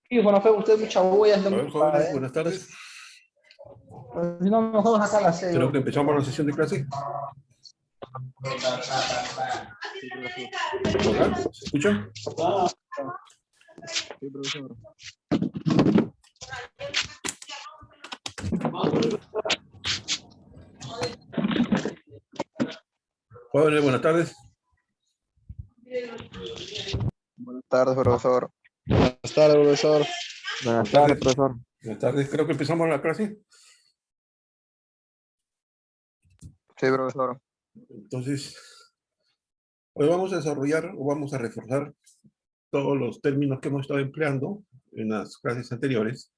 Sí, bueno, fue usted mucha bulla. A ver, jóvenes, buenas tardes. Si no, mejor acá la serie. Creo que empezamos la sesión de clase. ¿Hola? ¿Se escucha? Sí, profesor. Jóvenes, buenas tardes. Buenas tardes, profesor. Buenas tardes, profesor. Buenas tardes, profesor. Buenas tardes, creo que empezamos la clase. Sí, profesor. Entonces, hoy vamos a desarrollar o vamos a reforzar todos los términos que hemos estado empleando en las clases anteriores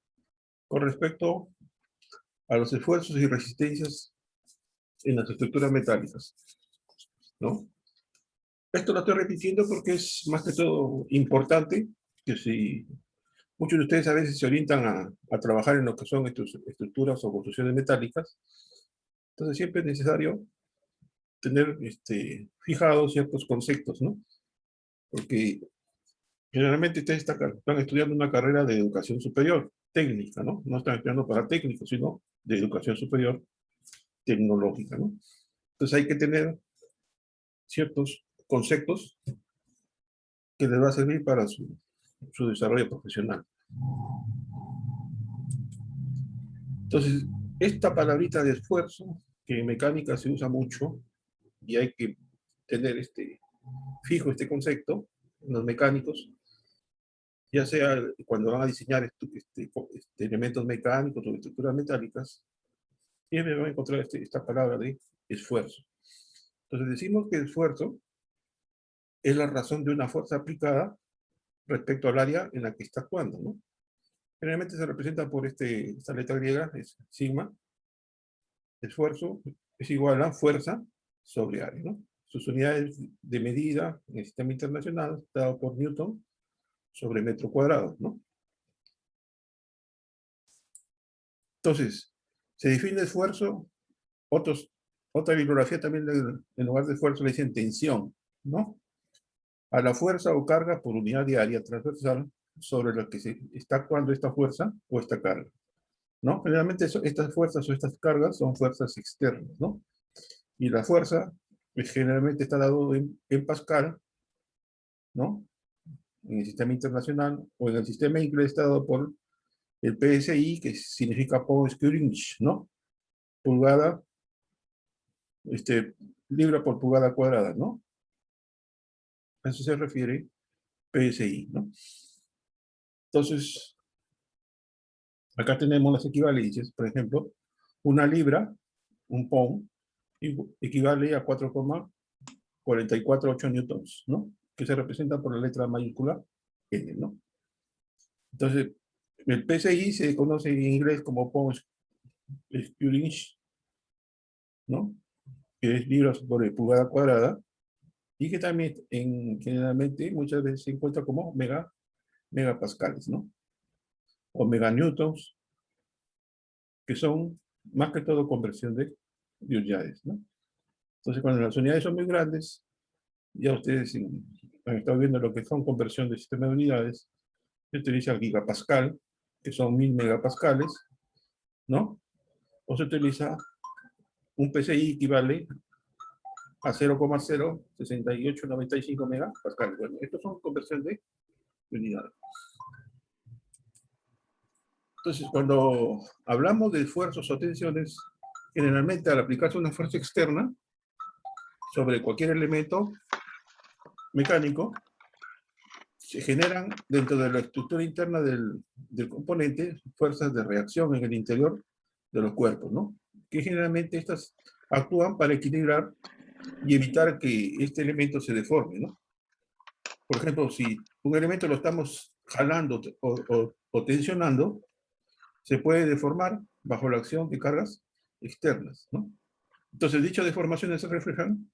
con respecto a los esfuerzos y resistencias en las estructuras metálicas, ¿no? Esto lo estoy repitiendo porque es más que todo importante que si muchos de ustedes a veces se orientan a trabajar en lo que son estructuras o construcciones metálicas, entonces siempre es necesario tener fijados ciertos conceptos, ¿no? Porque generalmente ustedes están estudiando una carrera de educación superior, técnica, ¿no? No están estudiando para técnicos, sino de educación superior tecnológica, ¿no? Entonces hay que tener ciertos conceptos que les va a servir para su desarrollo profesional. Entonces, esta palabrita de esfuerzo, que en mecánica se usa mucho, y hay que tener fijo este concepto en los mecánicos, ya sea cuando van a diseñar elementos mecánicos o estructuras metálicas, siempre van a encontrar esta palabra de esfuerzo. Entonces decimos que el esfuerzo es la razón de una fuerza aplicada respecto al área en la que está actuando, ¿no? Generalmente se representa por esta letra griega, es sigma. Esfuerzo es igual a fuerza sobre área, ¿no? Sus unidades de medida en el sistema internacional, dado por Newton, sobre metro cuadrado, ¿no? Entonces, se define esfuerzo, otra bibliografía también en lugar de esfuerzo le dicen tensión, ¿no? A la fuerza o carga por unidad de área transversal sobre la que se está actuando esta fuerza o esta carga, ¿no? Generalmente estas fuerzas o estas cargas son fuerzas externas, ¿no? Y la fuerza generalmente está dado en Pascal, ¿no? En el sistema internacional o en el sistema inglés está dado por el PSI, que significa Pound Square Inch, ¿no? Pulgada, libra por pulgada cuadrada, ¿no? A eso se refiere PSI, ¿no? Entonces, acá tenemos las equivalencias. Por ejemplo, una libra, un pound, equivale a 4,448 newtons, ¿no? Que se representa por la letra mayúscula N, ¿no? Entonces, el PSI se conoce en inglés como Pound Square Inch, ¿no? Que es libras por pulgada cuadrada, y que también generalmente muchas veces se encuentra como megapascales, ¿no? O meganewtons, que son más que todo conversión de unidades, ¿no? Entonces, cuando las unidades son muy grandes, ya ustedes han estado viendo lo que son conversión de sistema de unidades, se utiliza el gigapascal, que son 1000 megapascales, ¿no? O se utiliza un PSI equivale a 0,06895 megapascales. Bueno, estos son conversión de unidades. Entonces, cuando hablamos de esfuerzos o tensiones, generalmente al aplicarse una fuerza externa sobre cualquier elemento mecánico, se generan dentro de la estructura interna del componente fuerzas de reacción en el interior de los cuerpos, ¿no? Que generalmente estas actúan para equilibrar y evitar que este elemento se deforme, ¿no? Por ejemplo, si un elemento lo estamos jalando o tensionando, se puede deformar bajo la acción de cargas externas, ¿no? Entonces, dichas deformaciones se reflejan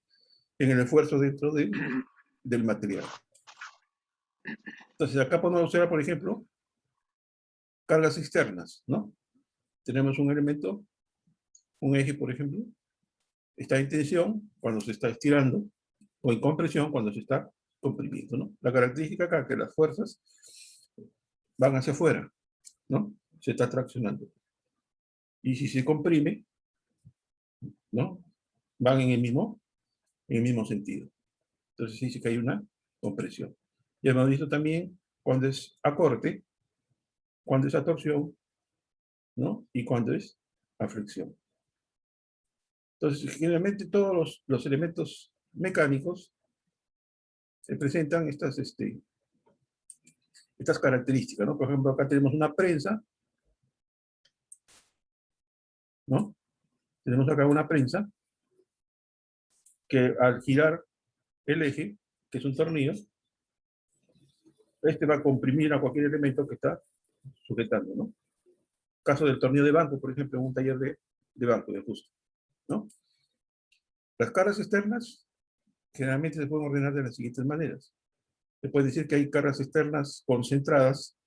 en el esfuerzo dentro del material. Entonces, acá podemos observar, por ejemplo, cargas externas, ¿no? Tenemos un elemento, un eje, por ejemplo, está en tensión cuando se está estirando, o en compresión cuando se está comprimiendo, ¿no? La característica acá es que las fuerzas van hacia afuera, ¿no? Se está traccionando. Y si se comprime, ¿no? Van en el mismo sentido. Entonces dice que hay una compresión. Ya hemos visto también cuando es a corte, cuando es a torsión, ¿no? Y cuando es a flexión. Entonces, generalmente todos los elementos mecánicos se presentan estas características, ¿no? Por ejemplo, acá tenemos una prensa, ¿no? Tenemos acá una prensa que al girar el eje, que es un tornillo, este va a comprimir a cualquier elemento que está sujetando, ¿no? Caso del tornillo de banco, por ejemplo, en un taller de banco, de ajuste, ¿no? Las cargas externas generalmente se pueden ordenar de las siguientes maneras. Se puede decir que hay cargas externas concentradas,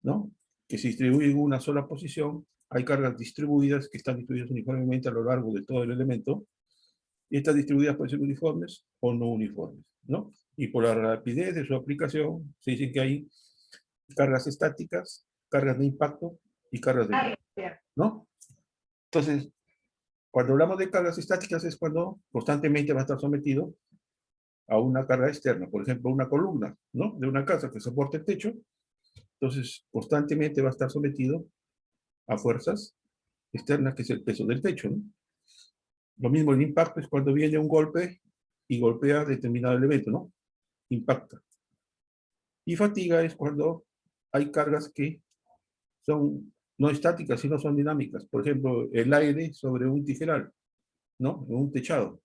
¿no? Que se distribuyen en una sola posición. Hay cargas distribuidas que están distribuidas uniformemente a lo largo de todo el elemento. Y estas distribuidas pueden ser uniformes o no uniformes, ¿no? Y por la rapidez de su aplicación, se dice que hay cargas estáticas, cargas de impacto y cargas de impacto, ¿no? Entonces, cuando hablamos de cargas estáticas es cuando constantemente va a estar sometido a una carga externa, por ejemplo, una columna, ¿no? De una casa que soporta el techo, entonces constantemente va a estar sometido a fuerzas externas, que es el peso del techo, ¿no? Lo mismo el impacto es cuando viene un golpe y golpea determinado elemento, ¿no? Impacta. Y fatiga es cuando hay cargas que son no estáticas, sino son dinámicas. Por ejemplo, el aire sobre un tijeral, ¿no? En un techado.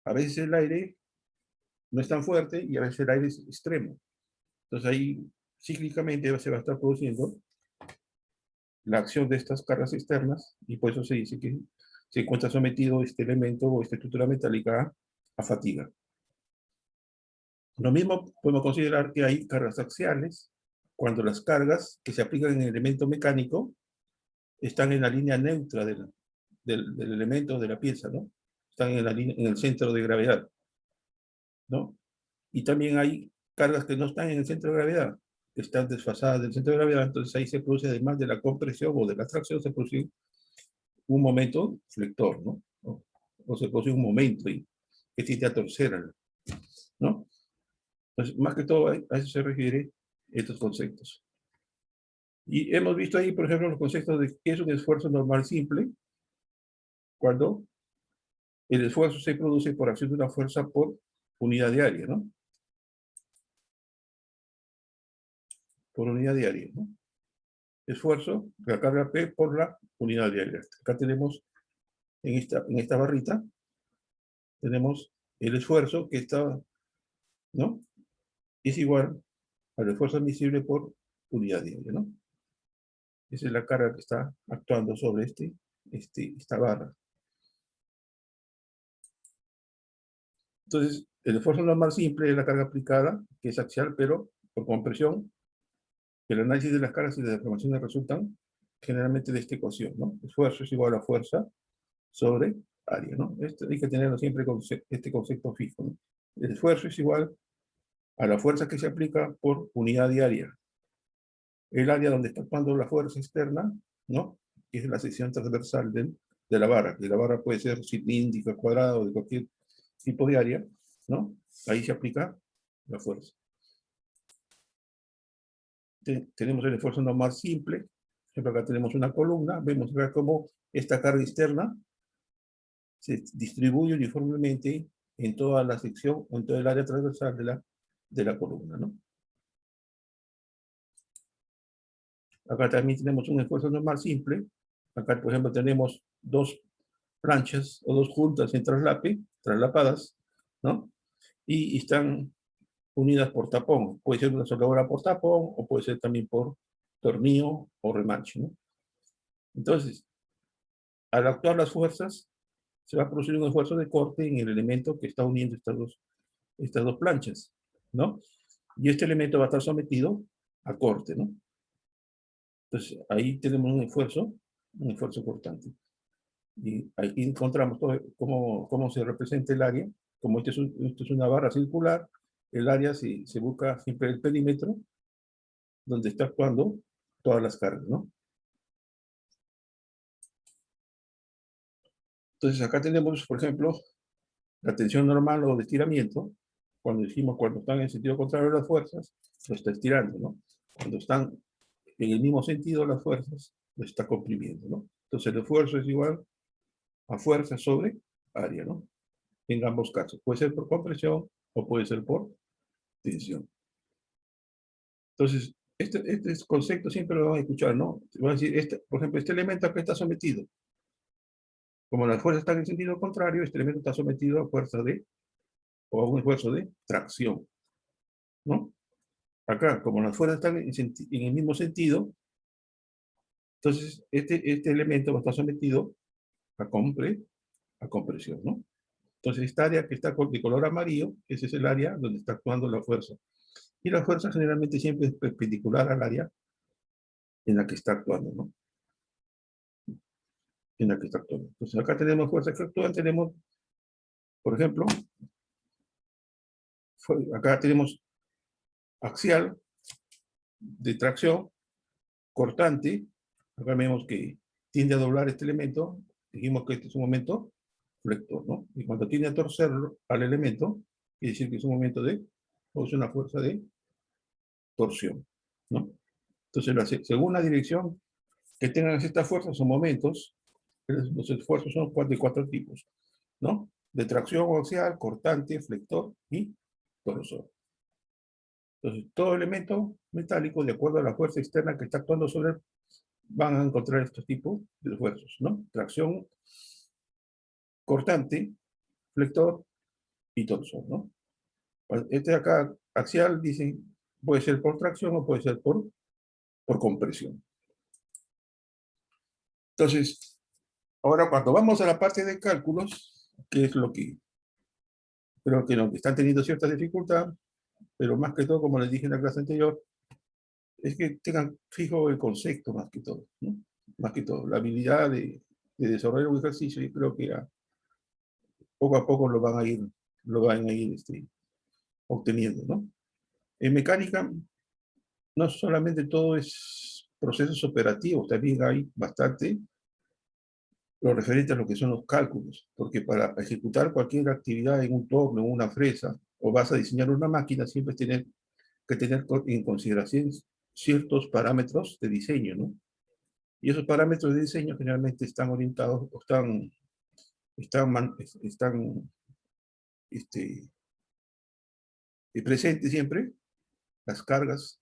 A veces el aire no es tan fuerte y a veces el aire es extremo. Entonces ahí cíclicamente se va a estar produciendo la acción de estas cargas externas y por eso se dice que se encuentra sometido este elemento o esta estructura metálica a fatiga. Lo mismo podemos considerar que hay cargas axiales cuando las cargas que se aplican en el elemento mecánico están en la línea neutra del elemento de la pieza, ¿no? Están en el centro de gravedad, ¿no? Y también hay cargas que no están en el centro de gravedad, que están desfasadas del centro de gravedad, entonces ahí se produce, además de la compresión o de la tracción, se produce un momento flector, ¿no? O se produce un momento que tiende a torcer, ¿no? Entonces, más que todo, a eso se refiere estos conceptos. Y hemos visto ahí, por ejemplo, los conceptos de qué es un esfuerzo normal simple, cuando el esfuerzo se produce por acción de una fuerza por unidad de área, ¿no? Por unidad de área, ¿no? Esfuerzo, la carga P por la unidad de área. Acá tenemos, en esta barrita, tenemos el esfuerzo que está, ¿no? Es igual al esfuerzo admisible por unidad de área, ¿no? Esa es la carga que está actuando sobre esta barra. Entonces, el esfuerzo normal simple es la carga aplicada, que es axial, pero por compresión. El análisis de las cargas y las deformaciones resultan generalmente de esta ecuación, ¿no? Esfuerzo es igual a fuerza sobre área, ¿no? Esto hay que tenerlo siempre con este concepto fijo, ¿no? El esfuerzo es igual a la fuerza que se aplica por unidad de área. El área donde está actuando la fuerza externa, ¿no? Que es la sección transversal de la barra, que la barra puede ser cilíndrica, cuadrada o de cualquier tipo de área, ¿no? Ahí se aplica la fuerza. Tenemos el esfuerzo normal simple. Por ejemplo, acá tenemos una columna. Vemos acá cómo esta carga externa se distribuye uniformemente en toda la sección o en todo el área transversal de la columna, ¿no? Acá también tenemos un esfuerzo normal simple. Acá, por ejemplo, tenemos dos planchas o dos juntas en traslapadas, ¿no? Y están unidas por tapón. Puede ser una soldadura por tapón o puede ser también por tornillo o remache, ¿no? Entonces, al actuar las fuerzas, se va a producir un esfuerzo de corte en el elemento que está uniendo estas dos planchas, ¿no? Y este elemento va a estar sometido a corte, ¿no? Entonces, ahí tenemos un esfuerzo cortante. Y aquí encontramos cómo se representa el área. Como esto es una barra circular, el área se busca siempre el perímetro, donde está actuando todas las cargas, ¿no? Entonces acá tenemos, por ejemplo, la tensión normal o de estiramiento. Cuando decimos cuando están en sentido contrario las fuerzas, lo está estirando, ¿no? Cuando están en el mismo sentido las fuerzas, lo está comprimiendo, ¿no? Entonces el esfuerzo es igual a fuerza sobre área, ¿no? En ambos casos. Puede ser por compresión o puede ser por tensión. Entonces, este concepto siempre lo van a escuchar, ¿no? Van a decir, por ejemplo, este elemento acá está sometido. Como las fuerzas están en sentido contrario, este elemento está sometido a fuerza o a un esfuerzo de tracción, ¿no? Acá, como las fuerzas están en el mismo sentido, entonces este elemento va a estar sometido a compresión, ¿no? Entonces, esta área que está de color amarillo, ese es el área donde está actuando la fuerza. Y la fuerza generalmente siempre es perpendicular al área en la que está actuando, ¿no? En la que está actuando. Entonces, acá tenemos fuerzas que actúan, tenemos, por ejemplo, acá tenemos axial de tracción, cortante, acá vemos que tiende a doblar este elemento, dijimos que este es un momento flector, ¿no? Y cuando tiende a torcer al elemento, quiere decir que es un momento o es una fuerza de torsión, ¿no? Entonces, según la dirección que tengan estas fuerzas o momentos, los esfuerzos son de cuatro tipos, ¿no? De tracción axial, cortante, flector y torsor. Entonces, todo elemento metálico, de acuerdo a la fuerza externa que está actuando sobre él, van a encontrar estos tipos de esfuerzos, ¿no? Tracción, cortante, flector y torsor, ¿no? Este de acá, axial, dicen, puede ser por tracción o puede ser por compresión. Entonces, ahora cuando vamos a la parte de cálculos, que es lo que creo que están teniendo cierta dificultad, pero más que todo, como les dije en la clase anterior, es que tengan fijo el concepto más que todo, ¿no? Más que todo, la habilidad de desarrollar un ejercicio, y creo que poco a poco lo van a ir obteniendo, ¿no? En mecánica, no solamente todo es procesos operativos, también hay bastante lo referente a lo que son los cálculos, porque para ejecutar cualquier actividad en un torno, en una fresa, o vas a diseñar una máquina, siempre tienes que tener en consideración ciertos parámetros de diseño, ¿no? Y esos parámetros de diseño generalmente están orientados, o están presentes siempre las cargas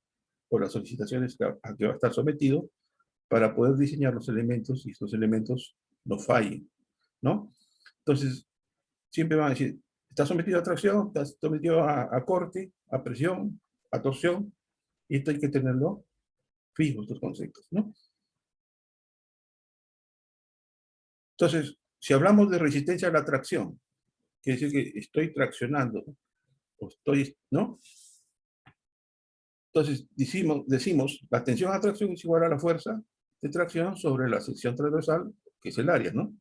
o las solicitaciones a que va a estar sometido para poder diseñar los elementos y estos elementos no fallen, ¿no? Entonces, siempre van a decir, está sometido a tracción, está sometido a corte, a presión, a torsión, y esto hay que tenerlo fijo, estos conceptos, ¿no? Entonces, si hablamos de resistencia a la tracción, quiere decir que estoy traccionando, o ¿no? Entonces, decimos, la tensión a tracción es igual a la fuerza de tracción sobre la sección transversal, que es el área, ¿no?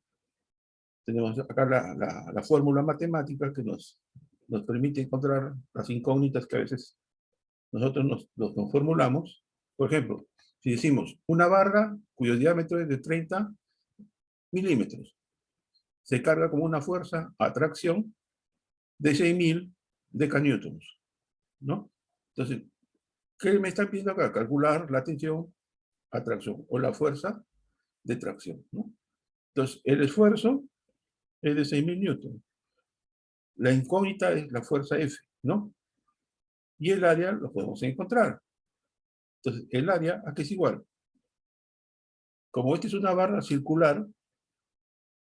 Tenemos acá la fórmula matemática que nos permite encontrar las incógnitas que a veces nosotros nos formulamos. Por ejemplo, si decimos una barra cuyo diámetro es de 30 milímetros, se carga con una fuerza a tracción de 6.000 decanewtons, ¿no? Entonces, ¿qué me están pidiendo acá? Calcular la tensión a tracción o la fuerza de tracción, ¿no? Entonces, el esfuerzo es de 6.000 newtons. La incógnita es la fuerza F, ¿no? Y el área lo podemos encontrar. Entonces, el área, ¿a qué es igual? Como esta es una barra circular,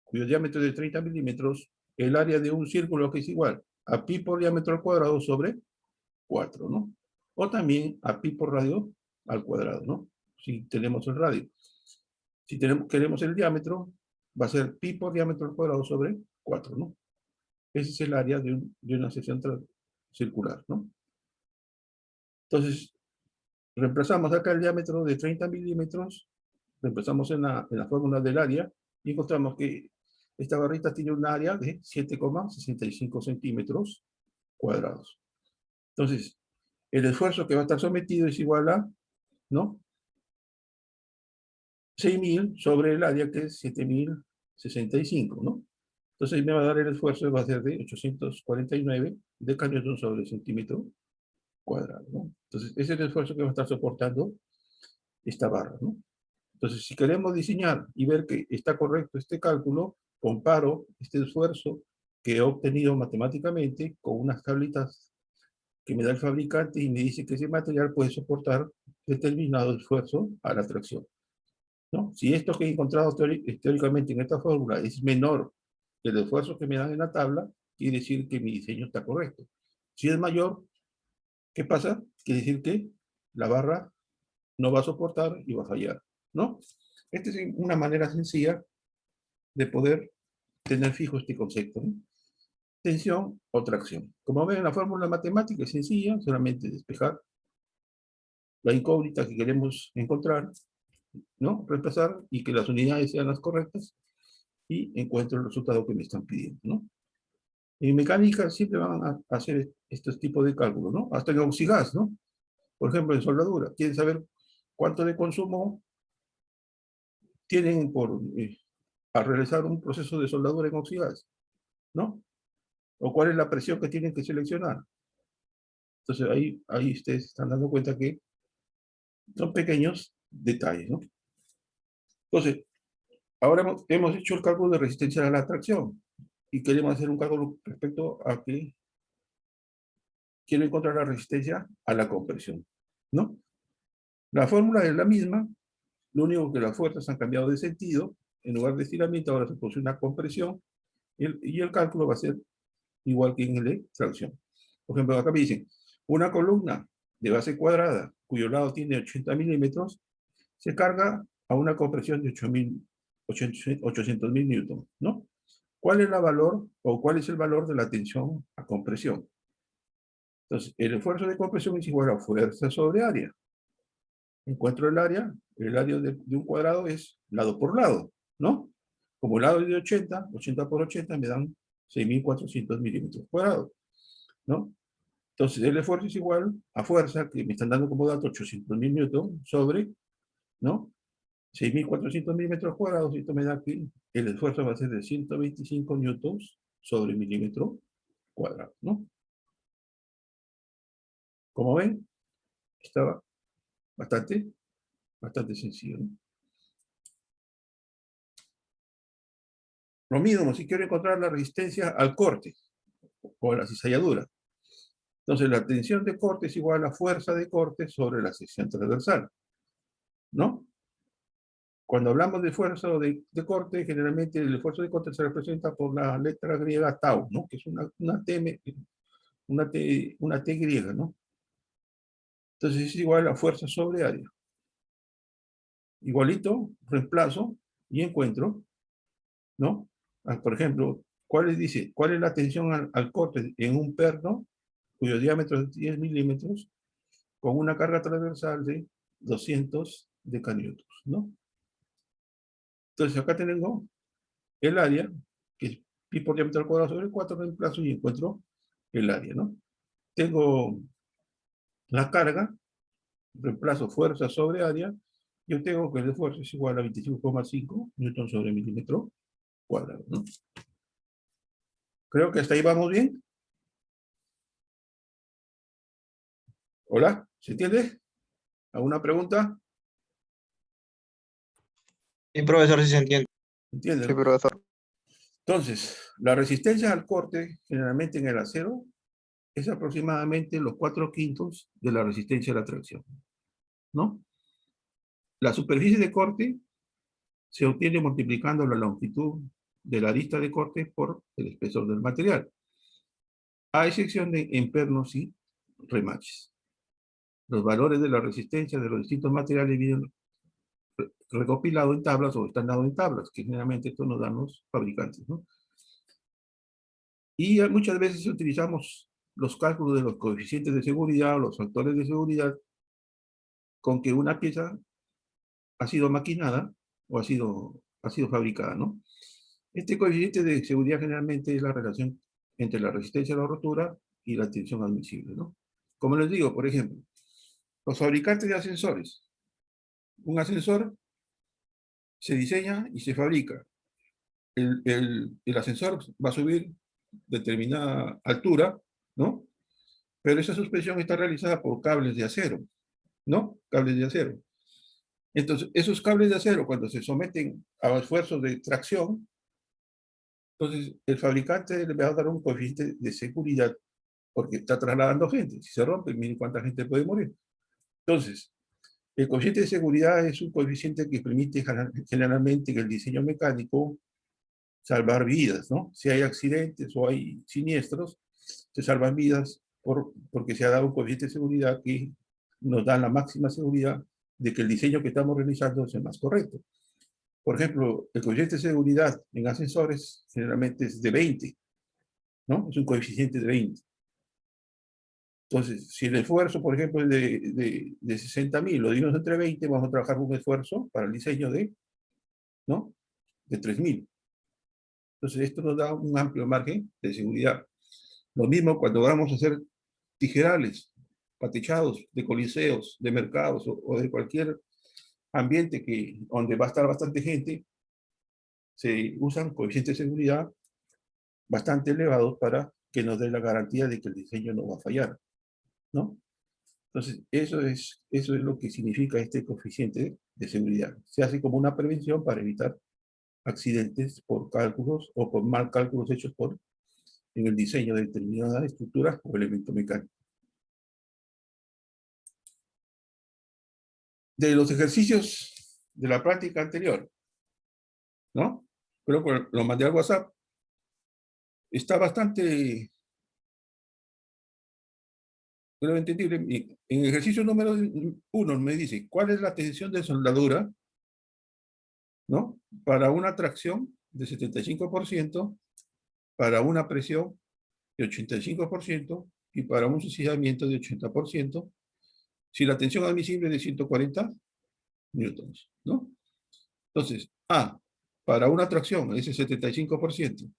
cuyo diámetro es de 30 milímetros, el área de un círculo que es igual a pi por diámetro al cuadrado sobre 4, ¿no? O también a pi por radio al cuadrado, ¿no? Si tenemos el radio. Si queremos el diámetro, va a ser pi por diámetro al cuadrado sobre 4, ¿no? Ese es el área de una sección circular, ¿no? Entonces, reemplazamos acá el diámetro de 30 milímetros, reemplazamos en la fórmula del área y encontramos que esta barrita tiene un área de 7,65 centímetros cuadrados. Entonces, el esfuerzo que va a estar sometido es igual a ¿no? 6.000 sobre el área que es 7.065, ¿no? Entonces me va a dar el esfuerzo, va a ser de 849 decaniewton sobre centímetro cuadrado, ¿no? Entonces ese es el esfuerzo que va a estar soportando esta barra, ¿no? Entonces si queremos diseñar y ver que está correcto este cálculo, comparo este esfuerzo que he obtenido matemáticamente con unas tablitas que me da el fabricante y me dice que ese material puede soportar determinado esfuerzo a la tracción, ¿no? Si esto que he encontrado teóricamente en esta fórmula es menor que el esfuerzo que me dan en la tabla, quiere decir que mi diseño está correcto. Si es mayor, ¿qué pasa? Quiere decir que la barra no va a soportar y va a fallar, ¿no? Esta es una manera sencilla de poder tener fijo este concepto, ¿no? Tensión o tracción. Como ven, la fórmula matemática es sencilla, solamente despejar la incógnita que queremos encontrar, ¿no? Reemplazar y que las unidades sean las correctas y encuentro el resultado que me están pidiendo, ¿no? En mecánica siempre van a hacer estos tipos de cálculos, ¿no? Hasta en oxigas, ¿no? Por ejemplo, en soldadura. Quieren saber cuánto de consumo tienen al realizar un proceso de soldadura en oxigas, ¿no? O cuál es la presión que tienen que seleccionar. Entonces ahí ustedes están dando cuenta que son pequeños detalles, ¿no? Entonces, ahora hemos hecho el cálculo de resistencia a la tracción y queremos hacer un cálculo respecto a que quiero encontrar la resistencia a la compresión, ¿no? La fórmula es la misma, lo único que las fuerzas han cambiado de sentido, en lugar de estiramiento ahora se produce una compresión y el cálculo va a ser igual que en el de tracción. Por ejemplo, acá me dicen, una columna de base cuadrada cuyo lado tiene 80 milímetros se carga a una compresión de 800.000 newton, ¿no? ¿Cuál es el valor de la tensión a compresión? Entonces, el esfuerzo de compresión es igual a fuerza sobre área. Encuentro el área de un cuadrado es lado por lado, ¿no? Como el lado es de 80 por 80 me dan 6.400 milímetros cuadrados, ¿no? Entonces, el esfuerzo es igual a fuerza, que me están dando como dato 800.000 newton sobre, ¿no? 6.400 milímetros cuadrados, y esto me da aquí, el esfuerzo va a ser de 125 newtons sobre milímetro cuadrado, ¿no? Como ven, estaba bastante sencillo, ¿no? Lo mismo, si quiero encontrar la resistencia al corte o a la cizalladura. Entonces, la tensión de corte es igual a fuerza de corte sobre la sección transversal, ¿no? Cuando hablamos de fuerza o de corte, generalmente el esfuerzo de corte se representa por la letra griega tau, ¿no? Que es una T griega, ¿no? Entonces es igual a fuerza sobre área. Igualito, reemplazo y encuentro, ¿no? Por ejemplo, ¿cuál es la tensión al corte en un perno cuyo diámetro es 10 milímetros con una carga transversal de 200 decanewtons, ¿no? Entonces acá tengo el área, que es pi por diámetro al cuadrado sobre 4, reemplazo y encuentro el área, ¿no? Tengo la carga, reemplazo fuerza sobre área, yo tengo que el esfuerzo es igual a 25,5 newton sobre milímetro cuadrado, ¿no? Creo que hasta ahí vamos bien. ¿Hola? ¿Se entiende? ¿Alguna pregunta? Sí, profesor, sí se entiende. ¿Entiende, Sí, no? profesor. Entonces, la resistencia al corte, generalmente en el acero, es aproximadamente los 4/5 de la resistencia a la tracción, ¿no? La superficie de corte se obtiene multiplicando la longitud de la arista de corte por el espesor del material, a excepción de en pernos y remaches. Los valores de la resistencia de los distintos materiales vienen recopilados en tablas o están dados en tablas, que generalmente esto nos dan los fabricantes, ¿no? Y muchas veces utilizamos los cálculos de los coeficientes de seguridad o los factores de seguridad con que una pieza ha sido maquinada o ha sido fabricada, ¿no? Este coeficiente de seguridad generalmente es la relación entre la resistencia a la rotura y la tensión admisible, ¿no? Como les digo, por ejemplo, los fabricantes de ascensores un ascensor se diseña y se fabrica. El ascensor va a subir determinada altura, ¿no? Pero esa suspensión está realizada por cables de acero, ¿no? Cables de acero. Entonces, esos cables de acero, cuando se someten a esfuerzos de tracción, entonces el fabricante le va a dar un coeficiente de seguridad porque está trasladando gente. Si se rompe, miren cuánta gente puede morir. Entonces, el coeficiente de seguridad es un coeficiente que permite generalmente que el diseño mecánico salvar vidas, ¿no? Si hay accidentes o hay siniestros, se salvan vidas porque se ha dado un coeficiente de seguridad que nos da la máxima seguridad de que el diseño que estamos realizando es el más correcto. Por ejemplo, el coeficiente de seguridad en ascensores generalmente es de 20, ¿no? Es un coeficiente de 20. Entonces, si el esfuerzo, por ejemplo, es de 60.000, lo dividimos entre 20, vamos a trabajar un esfuerzo para el diseño de, ¿no? De 3.000. Entonces, esto nos da un amplio margen de seguridad. Lo mismo cuando vamos a hacer tijerales, patechados de coliseos, de mercados o de cualquier ambiente donde va a estar bastante gente, se usan coeficientes de seguridad bastante elevados para que nos dé la garantía de que el diseño no va a fallar, ¿no? Entonces, eso es lo que significa este coeficiente de seguridad. Se hace como una prevención para evitar accidentes por cálculos o por mal cálculos hechos en el diseño de determinadas estructuras o elementos mecánicos. De los ejercicios de la práctica anterior, ¿no? Creo que lo mandé al WhatsApp. Está bastante, creo, entendible. En el ejercicio número 1 me dice, ¿cuál es la tensión de soldadura, ¿no? Para una tracción de 75%, para una presión de 85% y para un suicidamiento de 80%, si la tensión admisible es de 140 newtons, ¿no? Entonces, para una tracción, ese 75%,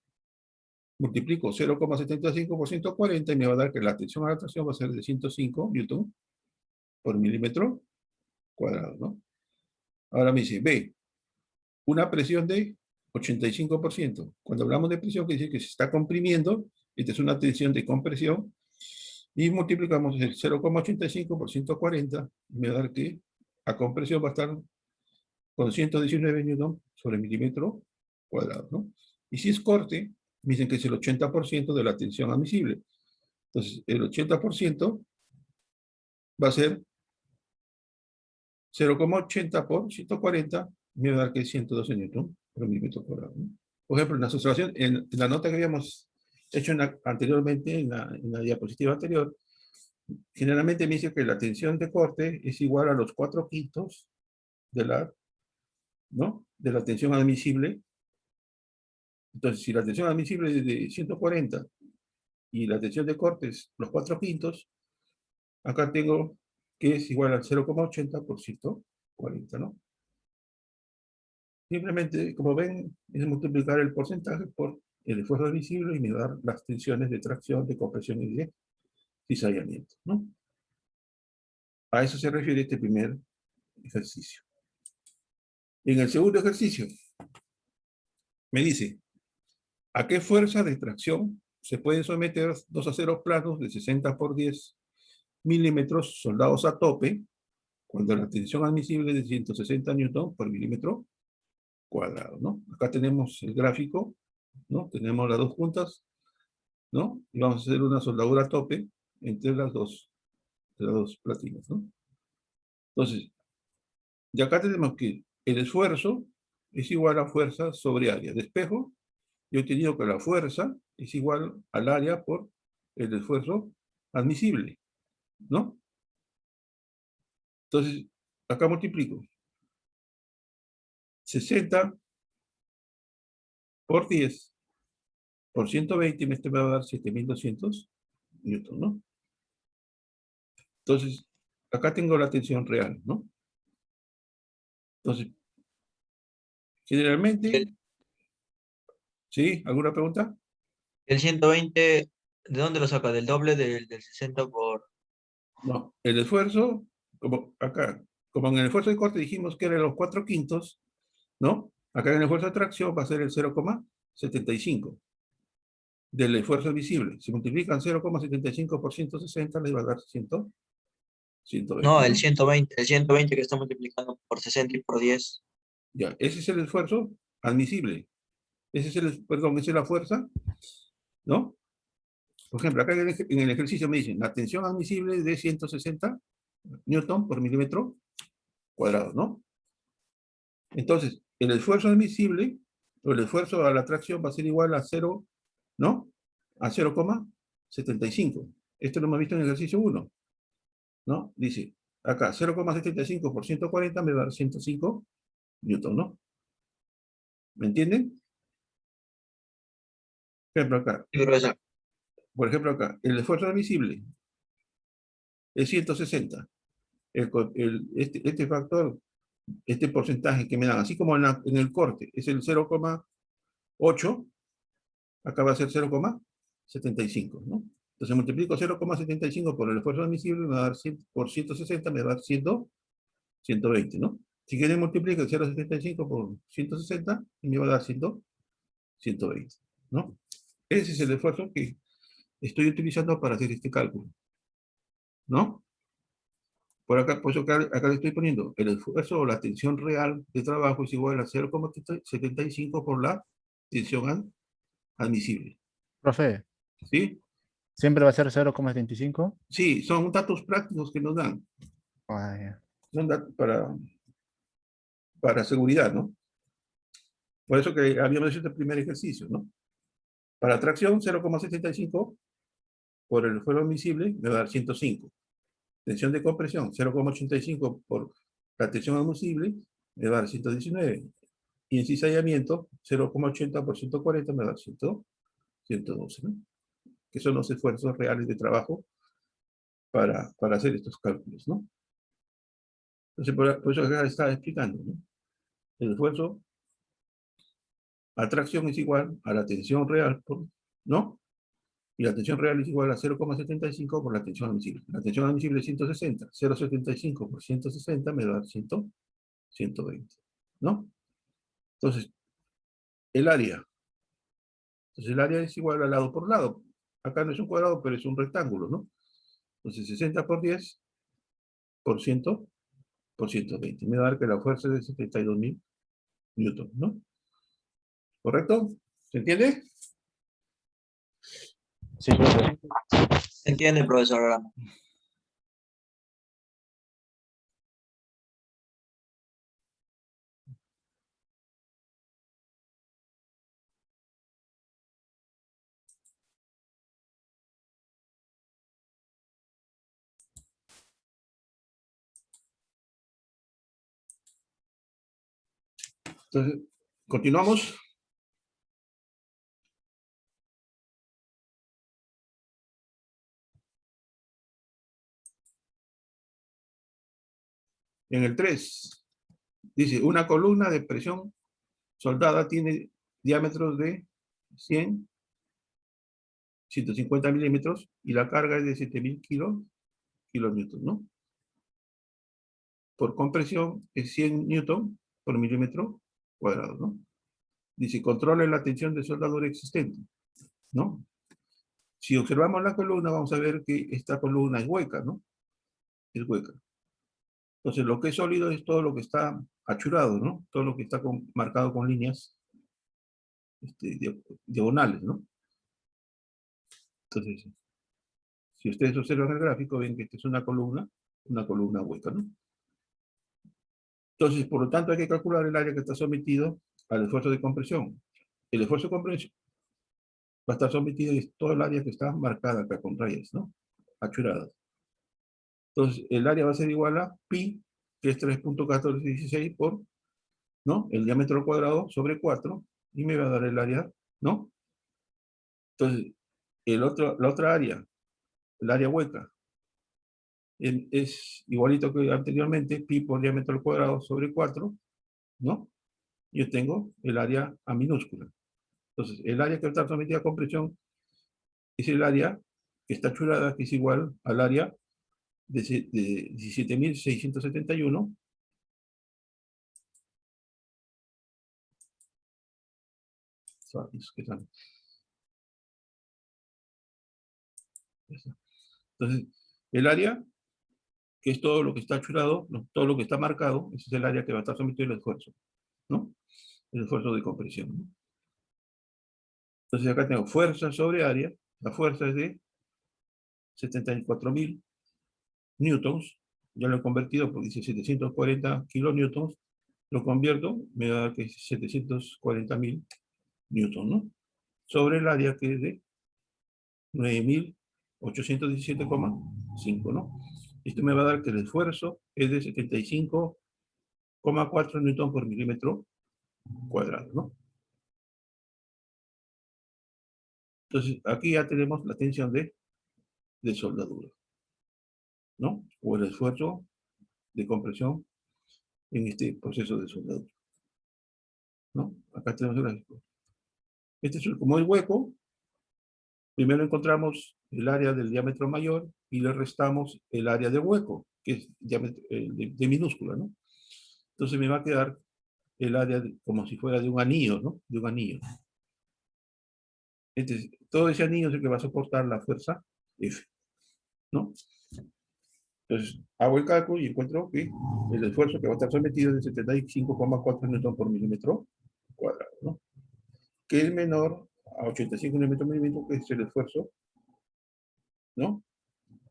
multiplico 0,75 por 140 y me va a dar que la tensión a la tracción va a ser de 105 newton por milímetro cuadrado, ¿no? Ahora me dice, B, una presión de 85%. Cuando hablamos de presión, quiere decir que se está comprimiendo, esta es una tensión de compresión, y multiplicamos el 0,85 por 140, y me va a dar que la compresión va a estar con 119 newton sobre milímetro cuadrado, ¿no? Y si es corte, me dicen que es el 80% de la tensión admisible. Entonces, el 80% va a ser 0,80 por 140, me va a dar que es 112 newton por milímetro cuadrado, ¿no? Por ejemplo, en la sustracción, en la nota que habíamos hecho anteriormente, en la diapositiva anterior, generalmente me dice que la tensión de corte es igual a los 4/5 de ¿no? De la tensión admisible. Entonces, si la tensión admisible es de 140 y la tensión de corte es los 4/5, acá tengo que es igual al 0,80 por 140, ¿no? Simplemente, como ven, es multiplicar el porcentaje por el esfuerzo admisible y me da las tensiones de tracción, de compresión y de cizallamiento, ¿no? A eso se refiere este primer ejercicio. En el segundo ejercicio, me dice, ¿a qué fuerza de tracción se pueden someter dos aceros planos de 60 por 10 milímetros soldados a tope cuando la tensión admisible es de 160 newton por milímetro cuadrado, ¿no? Acá tenemos el gráfico, ¿no? Tenemos las dos juntas, ¿no? Y vamos a hacer una soldadura a tope entre las dos platinas, ¿no? Entonces, de acá tenemos que el esfuerzo es igual a fuerza sobre área. De espejo, yo he tenido que la fuerza es igual al área por el esfuerzo admisible, ¿no? Entonces, acá multiplico 60 por 10 por 120, me va a dar 7.200 newton, ¿no? Entonces, acá tengo la tensión real, ¿no? Entonces, generalmente, ¿sí? ¿Alguna pregunta? El 120, ¿de dónde lo saca? ¿Del doble del 60 por...? No, el esfuerzo, como acá, como en el esfuerzo de corte dijimos que era los 4/5, ¿no? Acá en el esfuerzo de tracción va a ser el 0,75 del esfuerzo visible. Si multiplican 0,75 por 160, les va a dar 120. No, el ¿no? 120 que está multiplicando por 60 y por 10. Ya, ese es el esfuerzo admisible. Ese es perdón, esa es la fuerza, ¿no? Por ejemplo, acá en el ejercicio me dicen, la tensión admisible es de 160 newton por milímetro cuadrado, ¿no? Entonces, el esfuerzo admisible, o el esfuerzo a la tracción va a ser igual a 0, ¿no? A 0,75. Esto lo hemos visto en el ejercicio 1, ¿no? Dice, acá 0,75 por 140 me va a dar 105 newton, ¿no? ¿Me entienden? Sí, profesor. Por ejemplo acá, el esfuerzo admisible es 160. Este factor, este porcentaje que me dan, así como en el corte, es el 0,8, acá va a ser 0,75, ¿no? Entonces multiplico 0,75 por el esfuerzo admisible, me va a dar 100, por 160, me va a dar 120, ¿no? Si quieren multiplico el 0,75 por 160 y me va a dar 120, ¿no? Ese es el esfuerzo que estoy utilizando para hacer este cálculo, ¿no? Por acá, pues acá le estoy poniendo el esfuerzo o la tensión real de trabajo es igual a 0,75 por la tensión admisible. Profe, ¿Sí? ¿siempre va a ser 0,75? Sí, son datos prácticos que nos dan. Ah, ya. Son datos para seguridad, ¿no? Por eso que habíamos hecho el primer ejercicio, ¿no? Para tracción, 0,75 por el esfuerzo admisible me va a dar 105. Tensión de compresión, 0,85 por la tensión admisible me va a dar 119. Y en cizallamiento, 0,80 por 140 me da 112, ¿no? Que son los esfuerzos reales de trabajo para hacer estos cálculos, ¿no? Entonces, por eso acá estaba explicando, ¿no? El esfuerzo a tracción es igual a la tensión real, ¿no? Y la tensión real es igual a 0,75 por la tensión admisible. La tensión admisible es 160. 0,75 por 160 me da 120, ¿no? Entonces, el área. Entonces, el área es igual a lado por lado. Acá no es un cuadrado, pero es un rectángulo, ¿no? Entonces, 60 por 10 por 100 por 120. Me va a dar que la fuerza es de 72.000 newton, ¿no? ¿Correcto? ¿Se entiende? Sí, profe. ¿Se entiende, profesor? Ahora? Entonces, continuamos. En el 3, dice, una columna de presión soldada tiene diámetros de 100, 150 milímetros y la carga es de 7.000 kilonewton, ¿no? Por compresión es 100 newton por milímetro cuadrado, ¿no? Dice, controla la tensión de soldadura existente, ¿no? Si observamos la columna, vamos a ver que esta columna es hueca, ¿no? Es hueca. Entonces, lo que es sólido es todo lo que está achurado, ¿no? Todo lo que está marcado con líneas diagonales, ¿no? Entonces, si ustedes observan el gráfico, ven que esta es una columna hueca, ¿no? Entonces, por lo tanto, hay que calcular el área que está sometido al esfuerzo de compresión. El esfuerzo de compresión va a estar sometido a todo el área que está marcada acá con rayas, ¿no? Achuradas. Entonces, el área va a ser igual a pi, que es 3.1416 por, ¿no? El diámetro al cuadrado sobre 4, y me va a dar el área, ¿no? Entonces, la otra área, el área hueca, es igualito que anteriormente, pi por diámetro al cuadrado sobre 4, ¿no? Yo tengo el área a minúscula. Entonces, el área que está sometida a compresión es el área que está achurada, que es igual al área de 17.671. ¿Qué tal? Entonces, el área, que es todo lo que está achurado, todo lo que está marcado, ese es el área que va a estar sometido al esfuerzo, ¿no? El esfuerzo de compresión, ¿no? Entonces acá tengo fuerza sobre área, la fuerza es de 74.000 newtons, ya lo he convertido porque dice 740 kilonewtons, lo convierto, me da que es 740.000 newtons, ¿no? Sobre el área que es de 9.817,5, ¿no? Esto me va a dar que el esfuerzo es de 75,4 newton por milímetro cuadrado, ¿no? Entonces, aquí ya tenemos la tensión de soldadura, ¿no? O el esfuerzo de compresión en este proceso de soldadura, ¿no? Acá tenemos el gráfico. Este es como el hueco. Primero encontramos el área del diámetro mayor y le restamos el área del hueco, que es de minúscula, ¿no? Entonces me va a quedar el área como si fuera de un anillo, ¿no? De un anillo. Todo ese anillo es el que va a soportar la fuerza F, ¿no? Entonces, hago el cálculo y encuentro que el esfuerzo que va a estar sometido es de 75,4 newton por milímetro cuadrado, ¿no? Que es menor a 85 newton por milímetro, que es el esfuerzo, ¿no?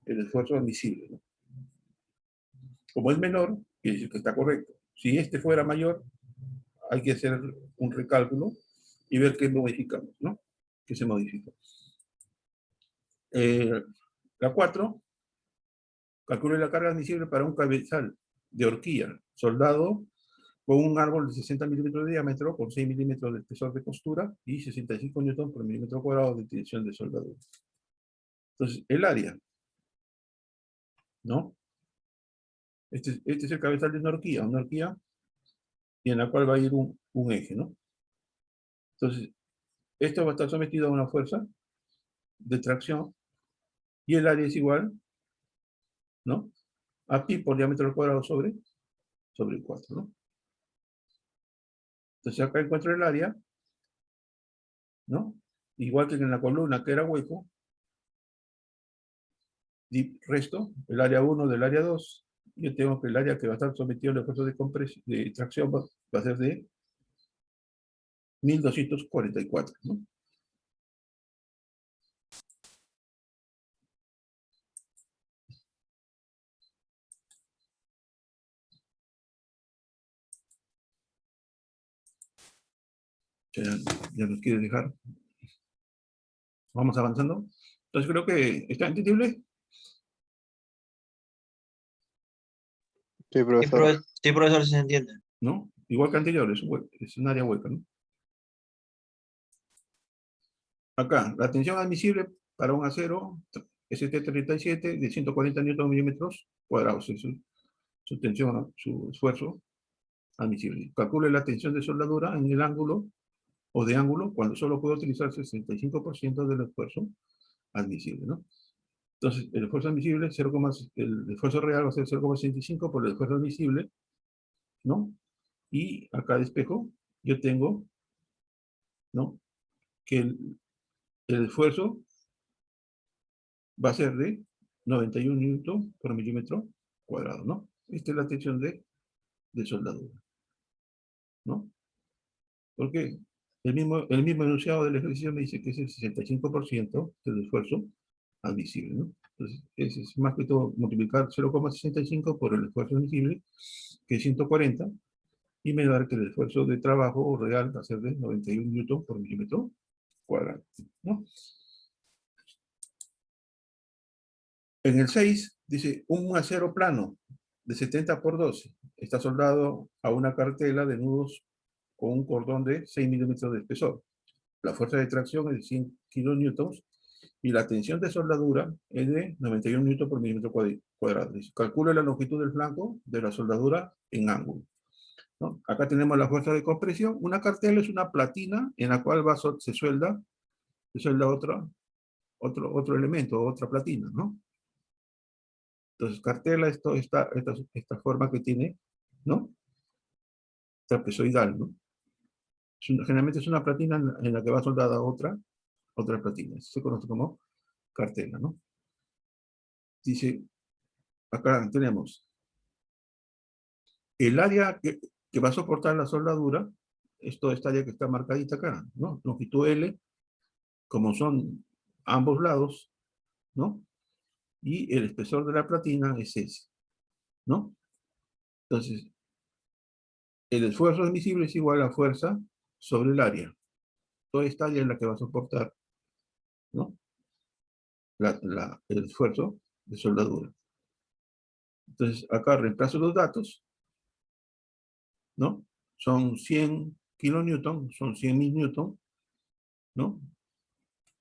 El esfuerzo admisible, ¿no? Como es menor, quiere decir que está correcto. Si este fuera mayor, hay que hacer un recálculo y ver qué modificamos, ¿no? ¿Qué se modifica? La 4, calcule la carga admisible para un cabezal de horquilla soldado con un árbol de 60 milímetros de diámetro, con 6 milímetros de espesor de costura y 65 newton por milímetro cuadrado de tensión de soldadura. Entonces, el área, ¿no? Este es el cabezal de una horquilla, y en la cual va a ir un eje, ¿no? Entonces, esto va a estar sometido a una fuerza de tracción y el área es igual, ¿no? A pi por diámetro al cuadrado sobre 4, ¿no? Entonces acá encuentro el área, ¿no? Igual que en la columna que era hueco, y resto el área 1 del área 2, yo tengo que el área que va a estar sometido al esfuerzo de tracción va a ser de 1.244, ¿no? Ya nos quiere dejar. Vamos avanzando. Entonces creo que está entendible, Sí, profesor. Sí, profesor, sí se entiende. ¿no? Igual que anterior, es un área hueca, ¿no? Acá, la tensión admisible para un acero ST37 de 140 Nm cuadrados. Es su tensión, su esfuerzo admisible. Calcule la tensión de soldadura en el ángulo o de ángulo cuando solo puede utilizarse el 65% del esfuerzo admisible, ¿no? Entonces, el esfuerzo admisible, el esfuerzo real va a ser 0,65 por el esfuerzo admisible, ¿no? Y acá de espejo, yo tengo, ¿no? Que el esfuerzo va a ser de 91 newton por milímetro cuadrado, ¿no? Esta es la tensión de soldadura, ¿no? Porque el mismo enunciado del ejercicio me dice que es el 65% del esfuerzo admisible, ¿no? Entonces, es más que todo multiplicar 0,65 por el esfuerzo admisible, que es 140, y me da que el esfuerzo de trabajo real va a ser de 91 newton por milímetro cuadrado, ¿no? En el 6 dice un acero plano de 70 por 12 está soldado a una cartela de nudos con un cordón de 6 milímetros de espesor. La fuerza de tracción es de 100 kilonewtons y la tensión de soldadura es de 91 newton por milímetro cuadrado. Calcule la longitud del flanco de la soldadura en ángulo, ¿no? Acá tenemos la fuerza de compresión. Una cartela es una platina en la cual se suelda otro elemento, otra platina, ¿no? Entonces, cartela es toda esta forma que tiene, ¿no? Trapezoidal, ¿no? Generalmente es una platina en la que va soldada otra platina. Eso se conoce como cartela, ¿no? Dice, acá tenemos el área que va a soportar la soldadura, es toda esta área que está marcadita acá, ¿no? Longitud L, como son ambos lados, ¿no? Y el espesor de la platina es ese, ¿no? Entonces, el esfuerzo admisible es igual a fuerza sobre el área. Toda esta área es la que va a soportar, ¿no? El esfuerzo de soldadura. Entonces, acá reemplazo los datos, ¿no? Son 100 kilonewton, son 100.000 newton, ¿no?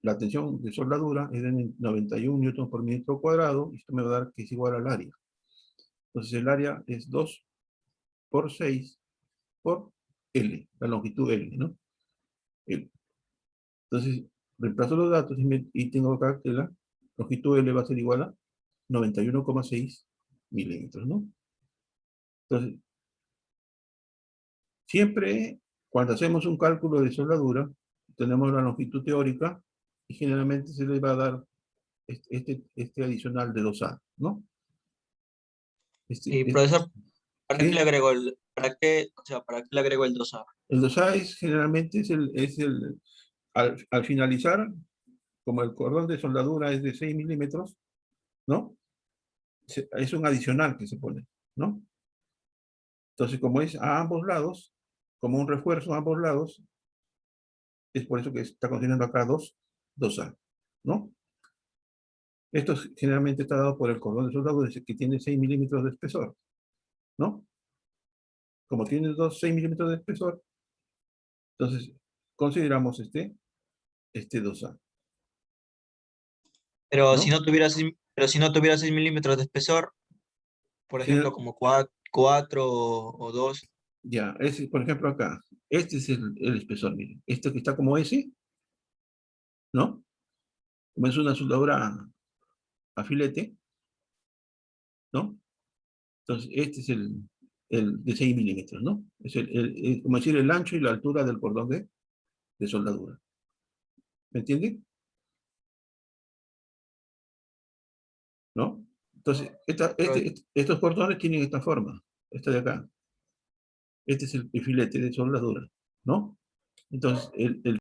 La tensión de soldadura es de 91 newton por metro cuadrado, y esto me va a dar que es igual al área. Entonces, el área es 2 por 6 por L, la longitud L, ¿no? L. Entonces, reemplazo los datos y tengo acá que la longitud L va a ser igual a 91,6 milímetros, ¿no? Entonces, siempre cuando hacemos un cálculo de soldadura, tenemos la longitud teórica y generalmente se le va a dar este adicional de 2A, ¿no? Y profesor, ¿para qué ¿sí? le agrego para qué le agrego el 2A? El 2A generalmente al finalizar, como el cordón de soldadura es de 6 milímetros, ¿no? Es un adicional que se pone, ¿no? Entonces, como es a ambos lados, como un refuerzo a ambos lados, es por eso que está considerando acá 2A, ¿no? Esto generalmente está dado por el cordón de soldadura que tiene 6 milímetros de espesor, ¿no? Como tiene 6 milímetros de espesor, entonces consideramos este 2A, Pero ¿no? pero si no tuviera 6 milímetros de espesor, por ejemplo, como 4 o 2. Ya, por ejemplo acá, este es el espesor, miren. Este que está como S, ¿no? Como es una soldadura a filete, ¿no? Entonces, este es el de 6 milímetros, ¿no? Es como decir, el ancho y la altura del cordón de soldadura. ¿Me entienden? ¿No? Entonces, estos cordones tienen esta forma, esta de acá. Este es el filete de soldadura, ¿no? Entonces, el